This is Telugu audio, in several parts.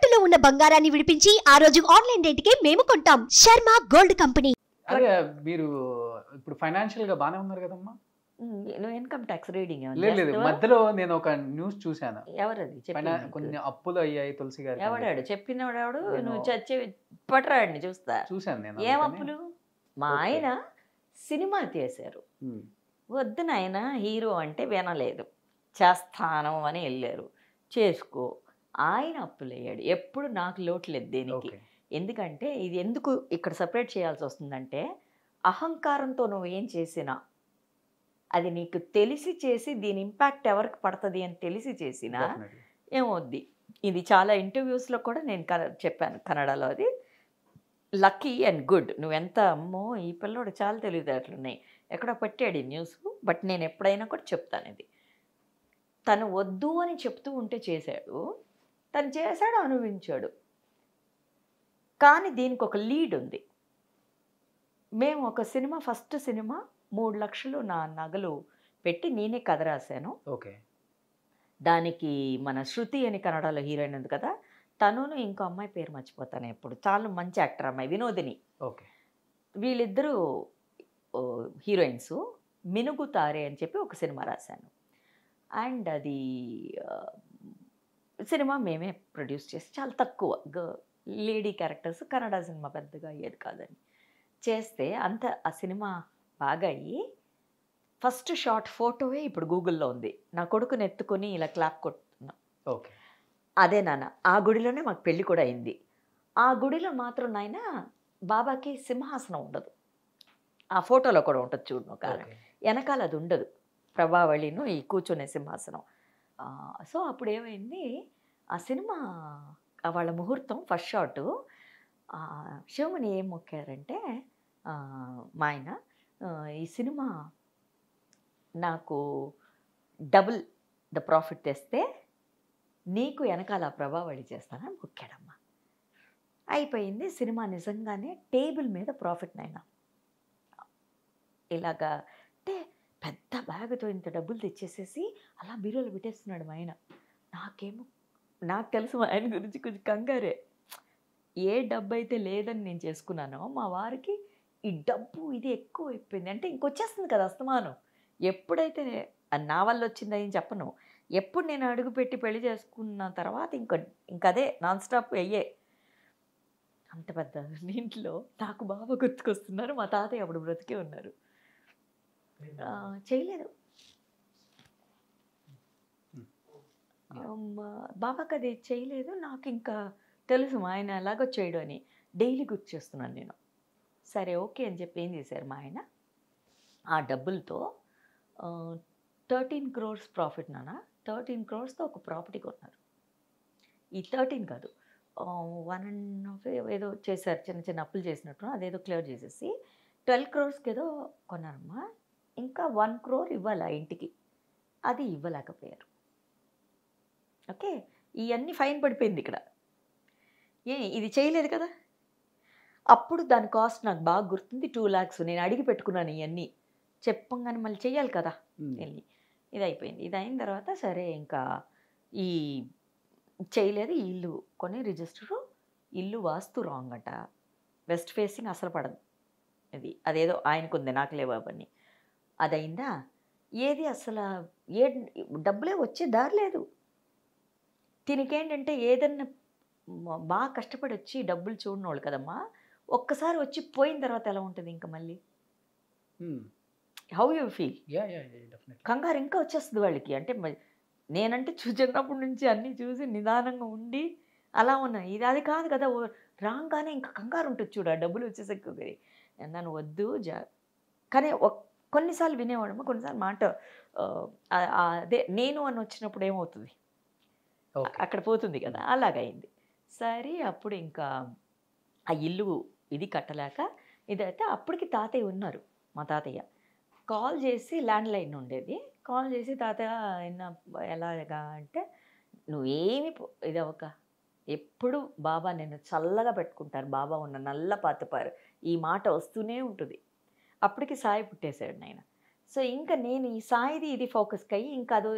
తాకట్టులో ఉన్న బంగారాన్ని విడిపించి ఆ రోజు ఆన్లైన్ రేటుకే మేము కొంటాం. Sharma gold company. అదే మీరు ఇప్పుడు ఫైనాన్షియల్ గా బానే ఉన్నారు కదమ్మా? నువ్వు ఇన్కమ్ ట్యాక్స్ రీడింగ్ లేదు మధ్యలో నేను ఒక న్యూస్ చూశాను. ఎవరది కొన్ని అప్పులు అయ్యాయి తులసి గారు. ఎవడాడు చెప్పినవాడు? నువ్వు చచ్చి పట్టరాడిని చూశాను నేను. ఏం అప్పులు? మా ఆయన సినిమా తీశారు, వద్దు నాయన హీరో అంటే వినలేదు, చేస్తాను అని వెళ్ళారు, చేసుకో. ఆయన అప్పులు అయ్యాడు. ఎప్పుడు నాకు లోటు లేదు దేనికి. ఎందుకంటే ఇది ఎందుకు ఇక్కడ సపరేట్ చేయాల్సి వస్తుందంటే, అహంకారంతో నువ్వు ఏం చేసినా అది నీకు తెలిసి చేసి దీని ఇంపాక్ట్ ఎవరికి పడుతుంది అని తెలిసి చేసినా ఏమవుద్ది. ఇది చాలా ఇంటర్వ్యూస్లో కూడా నేను చెప్పాను కన్నడలో. అది లక్కీ అండ్ గుడ్. నువ్వెంత అమ్మో ఈ పిల్లోడు చాలా తెలివితేటలున్నాయి, ఎక్కడో పెట్టాడు ఈ న్యూస్. బట్ నేను ఎప్పుడైనా కూడా చెప్తాను, ఇది తను వద్దు అని చెప్తూ ఉంటే చేశాడు, తను చేశాడు, అనుభవించాడు. కానీ దీనికి ఒక లీడ్ ఉంది. మేము ఒక సినిమా, ఫస్ట్ సినిమా 3 లక్షలు నా నగలు పెట్టి నేనే కథ రాశాను. ఓకే. దానికి మన శృతి అని కన్నడలో హీరోయిన్ ఉంది కదా, తనును ఇంకో అమ్మాయి పేరు మర్చిపోతాను ఎప్పుడు, చాలా మంచి యాక్టర్ అమ్మాయి వినోదిని. ఓకే. వీళ్ళిద్దరూ హీరోయిన్స్. మినుగు తారే అని చెప్పి ఒక సినిమా రాశాను. అండ్ అది సినిమా మేమే ప్రొడ్యూస్ చేసి, చాలా తక్కువ లేడీ క్యారెక్టర్స్, కన్నడ సినిమా పెద్దగా అయ్యేది కాదని చేస్తే అంత ఆ సినిమా బాగా అయ్యి, ఫస్ట్ షార్ట్ ఫోటోవే ఇప్పుడు గూగుల్లో ఉంది. నా కొడుకుని ఎత్తుకొని ఇలా క్లాప్ కొట్టున్నా. ఓకే. అదే నాన్న, ఆ గుడిలోనే మాకు పెళ్ళి కూడా అయింది. ఆ గుడిలో మాత్రం నాయన బాబాకి సింహాసనం ఉండదు. ఆ ఫోటోలో కూడా ఉంటుంది చూడు, ఒక వెనకాల అది ఉండదు, ప్రభావళిను ఈ కూర్చునే సింహాసనం. సో అప్పుడు ఏమైంది, ఆ సినిమా వాళ్ళ ముహూర్తం ఫస్ట్ షాటు శివమణి ఏం మొక్కారంటే, మా ఆయన ఈ సినిమా నాకు డబుల్ ద ప్రాఫిట్ తెస్తే నీకు వెనకాల ప్రభావళి చేస్తానని మొక్కాడమ్మా. అయిపోయింది. సినిమా నిజంగానే టేబుల్ మీద ప్రాఫిట్ నైనా ఇలాగా అంటే పెద్ద బ్యాగ్తో ఇంత డబ్బులు తెచ్చేసేసి అలా బీరోలో పెట్టేస్తున్నాడు మా ఆయన. నాకు తెలుసు మా ఆయన గురించి కొంచెం కంగారే. ఏ డబ్బు అయితే లేదని నేను చేసుకున్నానో, మా వారికి ఈ డబ్బు ఇది ఎక్కువ అయిపోయింది అంటే ఇంకొచ్చేస్తుంది కదా అస్తమానం. ఎప్పుడైతే నా వల్ల వచ్చిందని చెప్పను, ఎప్పుడు నేను అడుగుపెట్టి పెళ్లి చేసుకున్న తర్వాత ఇంకదే నాన్ స్టాప్ అయ్యే. అంత పెద్ద ఇంట్లో నాకు బాగా గుర్తుకొస్తున్నారు. మా తాతయ్య అప్పుడు బ్రతికే ఉన్నారు. చేయలేదు బాబాకి, అది చేయలేదు. నాకు ఇంకా తెలుసు మా ఆయన ఎలాగో చేయడు అని డైలీ గుర్తు చేస్తున్నాను నేను. సరే ఓకే అని చెప్పి ఏం చేశారు మా ఆయన, ఆ డబ్బులతో 13 crores ప్రాఫిట్ నాన్న, 13 crores ఒక ప్రాపర్టీ కొన్నారు. ఈ 13 కాదు, 1.5 ఏదో చేశారు, చిన్న చిన్న అప్పులు చేసినట్టు అదేదో క్లియర్ చేసేసి 12 crores ఏదో కొన్నారమ్మా. ఇంకా 1 crore ఇవ్వాలి ఆ ఇంటికి, అది ఇవ్వలేకపోయారు. ఓకే, ఇవన్నీ ఫైన్ పడిపోయింది ఇక్కడ. ఇది చేయలేదు కదా. అప్పుడు దాని కాస్ట్ నాకు బాగా గుర్తుంది, 2 lakhs. నేను అడిగి పెట్టుకున్నాను ఇవన్నీ, చెప్పంగానే మళ్ళీ చెయ్యాలి కదా వెళ్ళి. ఇది అయిపోయింది. ఇది అయిన తర్వాత సరే ఇంకా ఈ చేయలేదు. ఈ ఇల్లు కొని రిజిస్టరు, ఇల్లు వాస్తు రాంగ్ అట, వెస్ట్ ఫేసింగ్ అసలు పడదు. అదేదో ఆయనకుంది, నాకు లేవు అవన్నీ. అదైందా, ఏది అసలు డబ్బులే వచ్చే దారి లేదు. దీనికేంటంటే ఏదన్నా బాగా కష్టపడి వచ్చి డబ్బులు చూడనోళ్ళు కదమ్మా, ఒక్కసారి వచ్చి పోయిన తర్వాత ఎలా ఉంటుంది ఇంకా మళ్ళీ. How you feel? కంగారు ఇంకా వచ్చేస్తుంది వాళ్ళకి. అంటే నేనంటే చిన్నప్పటి నుంచి అన్నీ చూసి నిదానంగా ఉండి అలా ఉన్నాను. అది కాదు కదా, రాగానే ఇంకా కంగారు ఉంటుంది చూడు, ఆ డబ్బులు వచ్చేసరికి. నన్ను వద్దు కానీ కొన్నిసార్లు వినేవాడమ్మా, కొన్నిసార్లు మాట అదే నేను అని వచ్చినప్పుడు ఏమవుతుంది, అక్కడ పోతుంది కదా, అలాగైంది. సరే అప్పుడు ఇంకా ఆ ఇల్లు ఇది కట్టలేక ఇదైతే, అప్పటికి తాతయ్య ఉన్నారు. మా తాతయ్య కాల్ చేసి, ల్యాండ్ లైన్ ఉండేది, కాల్ చేసి తాతయ్య ఎలాగా అంటే, నువ్వేమి ఇదవక, ఎప్పుడు బాబా నిన్ను చల్లగా పెట్టుకుంటారు, బాబా ఉన్న నల్ల పాతపారు, ఈ మాట వస్తూనే ఉంటుంది. అప్పటికి సాయి పుట్టేశాడు నాయన. సో ఇంకా నేను ఈ సాయిది ఇది ఫోకస్కి అయ్యి ఇంకా అది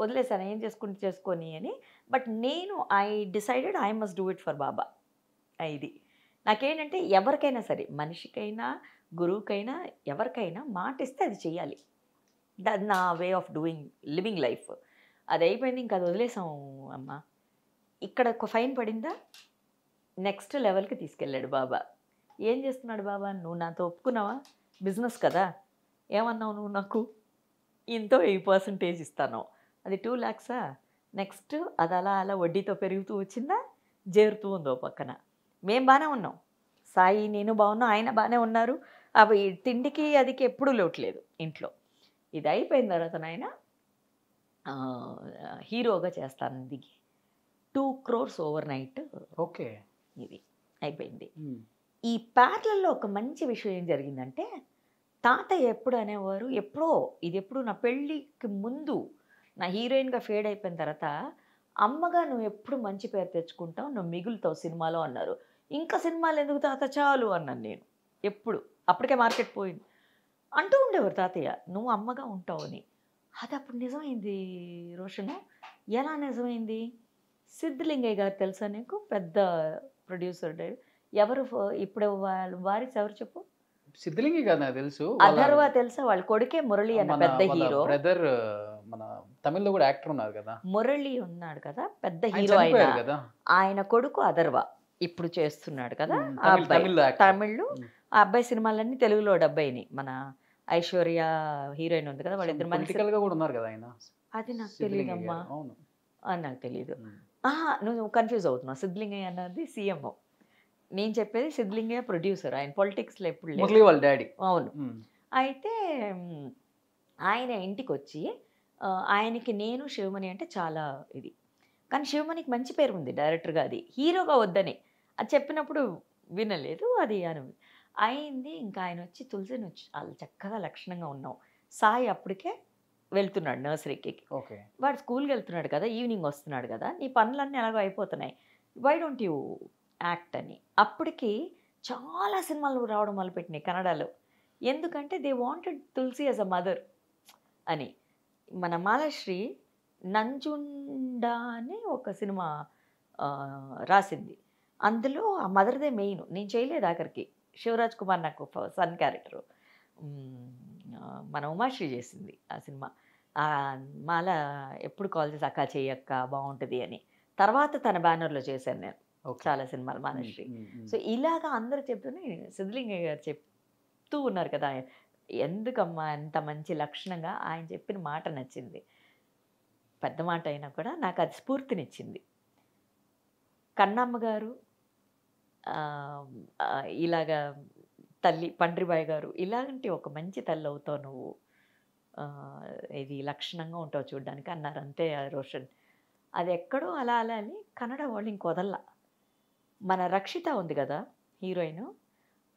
వదిలేసాను, ఏం చేసుకుంటే చేసుకొని అని. బట్ నేను decided I must do it for Baba. ఇది నాకేంటంటే ఎవరికైనా సరే, మనిషికైనా గురువుకైనా ఎవరికైనా మాట ఇస్తే అది చెయ్యాలి. అది నా way of doing living life. అది అయిపోయింది, ఇంకా అది వదిలేసాం అమ్మ. ఇక్కడ ఒక ఫైన్ పడిందా, నెక్స్ట్ లెవెల్కి తీసుకెళ్ళాడు బాబా. ఏం చేస్తున్నాడు బాబా, నువ్వు నాతో ఒప్పుకున్నావా, బిజినెస్ కదా, ఏమన్నావు నువ్వు నాకు, ఇంతో 8% ఇస్తాను, అది 2 lakhs. నెక్స్ట్ అది అలా అలా వడ్డీతో పెరుగుతూ వచ్చిందా, చేరుతూ ఉందో పక్కన. మేము బాగానే ఉన్నాం, సాయి నేను బాగున్నాం, ఆయన బాగానే ఉన్నారు. అవి తిండికి అదికి ఎప్పుడూ లోట్లేదు ఇంట్లో. ఇది అయిపోయిన తర్వాత నాయన హీరోగా చేస్తాను దిగి 2 crores ఓవర్నైట్. ఓకే, ఇది అయిపోయింది. ఈ ప్యార్లలో ఒక మంచి విషయం ఏం జరిగిందంటే, తాతయ్య ఎప్పుడు అనేవారు, ఎప్పుడు నా పెళ్ళికి ముందు నా హీరోయిన్గా ఫేడ్ అయిపోయిన తర్వాత, అమ్మగా నువ్వు ఎప్పుడు మంచి పేరు తెచ్చుకుంటావు, నువ్వు మిగులుతావు సినిమాలో అన్నారు. ఇంకా సినిమాలు ఎందుకు తాత, చాలు అన్నాను నేను. ఎప్పుడు అప్పటికే మార్కెట్ పోయింది అంటూ ఉండేవారు తాతయ్య, నువ్వు అమ్మగా ఉంటావు అని. అది అప్పుడు నిజమైంది రోషను. ఎలా నిజమైంది, సిద్ధలింగయ్య గారు తెలుసా నీకు, పెద్ద ప్రొడ్యూసర్. ఎవరు ఇప్పుడు వారిస్ ఎవరు చెప్పు? సిద్ధలింగి కదా నాకు తెలుసు. అథర్వ తెలుసా, వాళ్ళ కొడుకే మురళి అన్న పెద్ద హీరో. బ్రదర్ మన తమిళ్లో కూడా యాక్టర్ ఉన్నారు కదా, మురళి ఉన్నాడు కదా పెద్ద హీరో. ఆయన కొడుకు అథర్వ ఇప్పుడు చేస్తున్నాడు కదా ఆ అబ్బాయి తమిళ్. ఆ అబ్బాయి సినిమాలన్నీ తెలుగులో డబ్ అయినాయి. మన ఐశ్వర్య హీరోయిన్ ఉంది కదా, వాళ్ళిద్దరు పొలిటికల్ కూడా ఉన్నారు కదా ఆయన. అది నాకు తెలియదు అమ్మా, అది నాకు తెలియదు. నువ్వు కన్ఫ్యూజ్ అవుతున్నావు. సిద్ధలింగయ్య అన్నది సీఎం, నేను చెప్పేది సిద్ధలింగయ్య ప్రొడ్యూసర్. ఆయన పొలిటిక్స్లో ఎప్పుడు లేదు, వాళ్ళ డాడీ. అవును. అయితే ఆయన ఇంటికి వచ్చి, ఆయనకి నేను శివమణి అంటే చాలా ఇది, కానీ శివమణికి మంచి పేరు ఉంది డైరెక్టర్గా, అది హీరోగా వద్దని అది చెప్పినప్పుడు వినలేదు. అది అయింది. ఇంకా ఆయన వచ్చి, తులసిని వచ్చి వాళ్ళు చక్కగా లక్షణంగా ఉన్నాం. సాయి అప్పటికే వెళ్తున్నాడు నర్సరీకి. వాడు స్కూల్కి వెళ్తున్నాడు కదా, ఈవినింగ్ వస్తున్నాడు కదా, నీ పనులన్నీ ఎలాగో అయిపోతున్నాయి, వై డోంట్ యూ యాక్ట్ అని. అప్పటికి చాలా సినిమాలు రావడం మొదలుపెట్టినాయి కన్నడలో. ఎందుకంటే they wanted Tulasi as a mother అని. మన మాలశ్రీ నంజుండా అని ఒక సినిమా రాసింది, అందులో ఆ మదర్దే మెయిన్. నేను చేయలేదు ఆఖరికి, శివరాజ్ కుమార్ నాకు సన్ క్యారెక్టరు, మన ఉమాశ్రీ చేసింది ఆ సినిమా. మాల ఎప్పుడు కాల్ చేసి అక్క చెయ్యక్క బాగుంటుంది అని. తర్వాత తన బ్యానర్లో చేశాను నేను చాలా సినిమాలు మాలశ్రీ. సో ఇలాగా అందరూ చెప్తూనే సిద్ధలింగయ్య గారు చెప్తూ ఉన్నారు కదా, ఎందుకమ్మా ఎంత మంచి లక్షణంగా. ఆయన చెప్పిన మాట నచ్చింది, పెద్ద మాట అయినా కూడా నాకు అది స్ఫూర్తినిచ్చింది. కన్నమ్మ గారు ఇలాగా తల్లి, పండ్రిబాయి గారు ఇలాంటి ఒక మంచి తల్లి అవుతావు నువ్వు, ఇది లక్షణంగా ఉంటావు చూడ్డానికి అన్నారు. అంతే రోషన్. అది ఎక్కడో అలా అలా అని కన్నడ వాళ్ళు ఇంకొదల్లా. మన రక్షిత ఉంది కదా హీరోయిన్,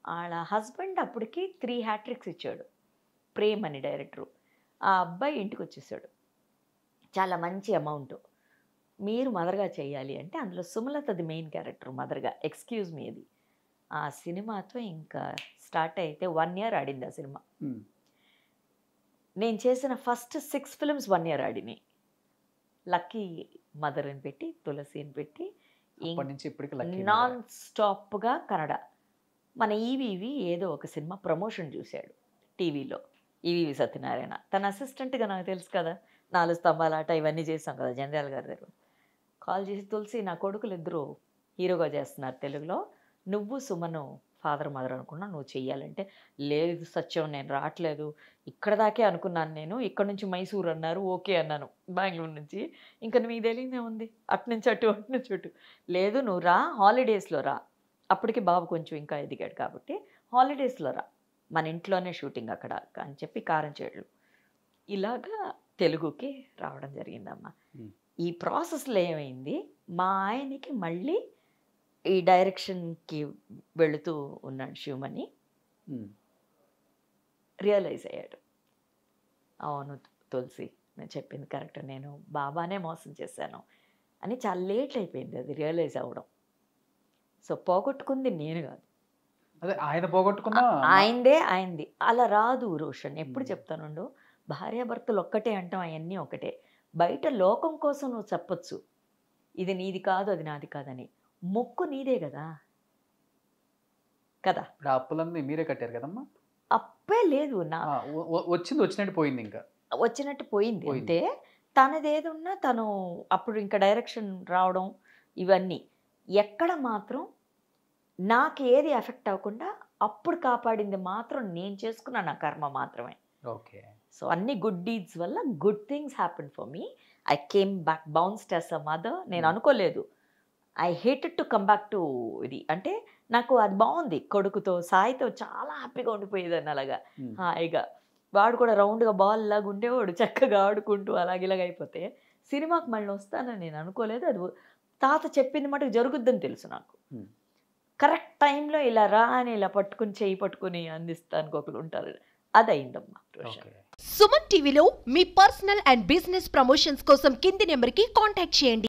వాళ్ళ హస్బెండ్ అప్పటికి 3 హ్యాట్రిక్స్ ఇచ్చాడు, ప్రేమ్ అని డైరెక్టరు. ఆ అబ్బాయి ఇంటికి వచ్చేసాడు, చాలా మంచి అమౌంట్, మీరు మదర్గా చేయాలి అంటే. అందులో సుమలతది మెయిన్ క్యారెక్టర్ మదర్గా, ఎక్స్క్యూజ్ మీ అది. ఆ సినిమాతో ఇంకా స్టార్ట్ అయితే 1 year ఆడింది ఆ సినిమా. నేను చేసిన ఫస్ట్ 6 films 1 year ఆడినాయి. లక్కీ మదర్ అని పెట్టి, తులసి అని పెట్టి, నాన్ స్టాప్గా కన్నడ. మన ఈవీవి ఏదో ఒక సినిమా ప్రమోషన్ చూశాడు టీవీలో, ఈవీవి సత్యనారాయణ. తన అసిస్టెంట్గా నాకు తెలుసు కదా, 4 స్తంభాల ఆట ఇవన్నీ చేస్తాం కదా జనరల్ గారి దగ్గర. కాల్ చేసి, తులసి నా కొడుకులు ఇద్దరు హీరోగా చేస్తున్నారు తెలుగులో, నువ్వు సుమను ఫాదర్ మదర్ అనుకున్నా, నువ్వు చెయ్యాలంటే. లేదు సత్యం నేను రావట్లేదు, ఇక్కడ దాకే అనుకున్నాను నేను, ఇక్కడ నుంచి మైసూర్ అన్నారు, ఓకే అన్నాను బెంగళూరు నుంచి. ఇంకా మీకు తెలియదే ఉంది, అటు నుంచి అటు అటు నుంచి అటు. లేదు నువ్వు రా, హాలిడేస్లో రా, అప్పటికి బాబు కొంచెం ఇంకా ఎదిగాడు కాబట్టి హాలిడేస్లో రా, మన ఇంట్లోనే షూటింగ్ అక్కడ అని చెప్పి కారంచేళ్ళు ఇలాగా తెలుగుకి రావడం జరిగిందమ్మా. ఈ ప్రాసెస్లో ఏమైంది, మా ఆయనకి మళ్ళీ ఈ డైరెక్షన్కి వెళుతూ ఉన్నాడు శివమణి, రియలైజ్ అయ్యాడు, అవును తులసి నేను చెప్పింది కరెక్ట్, నేను బాబానే మోసం చేశాను అని. చాలా లేట్ అయిపోయింది అది రియలైజ్ అవ్వడం. సో పోగొట్టుకుంది నేను కాదు, అదే ఆయన పోగొట్టుకున్నా, ఆయనది. అలా రాదు రోషన్, ఎప్పుడు చెప్తానుండు, భార్యాభర్తలు ఒక్కటే అంటాం, అవన్నీ ఒకటే. బయట లోకం కోసం నువ్వు చెప్పొచ్చు ఇది నీది కాదు అది నాది కాదని, మొక్కు నీదే కదా కదా. ఇప్పుడు ఆ అప్పులన్నీ మీరే కట్టారు కదమ్మా? అప్పే లేదు, నా వచ్చింది వచ్చినట్టు పోయింది, ఇంకా వచ్చినట్టు పోయింది. అంటే తనదేది ఉన్నా తను అప్పుడు ఇంకా డైరెక్షన్ రావడం ఇవన్నీ ఎక్కడ మాత్రం నాకు ఏది ఎఫెక్ట్ అవ్వకుండా అప్పుడు కాపాడింది మాత్రం నేను చేసుకున్న నా కర్మ మాత్రమే. ఓకే. సో అన్ని గుడ్ డీడ్స్ వల్ల good things happen for me. I came back bounced as a mother. నేను అనుకోలేదు, I hated to come back to ఇది. అంటే నాకు అది బాగుంది, కొడుకుతో సాయితో చాలా హ్యాపీగా ఉండిపోయేదాన్ని అలాగా హాయిగా. వాడు కూడా రౌండ్గా బాల్ లాగా ఉండేవాడు, చక్కగా ఆడుకుంటూ అలాగిలాగా అయిపోతే సినిమాకి మళ్ళీ వస్తానని నేను అనుకోలేదు. అది తాత చెప్పింది మటుకు జరుగుద్దని తెలుసు నాకు. కరెక్ట్ టైంలో ఇలా రా అని ఇలా పట్టుకుని చేయి పట్టుకుని అందిస్తానికి ఒకరు ఉంటారు, అది అయిందమ్మా. సుమన్ టీవీలో మీ పర్సనల్ అండ్ బిజినెస్ ప్రమోషన్స్ కోసం కింది నెంబర్కి కాంటాక్ట్ చేయండి.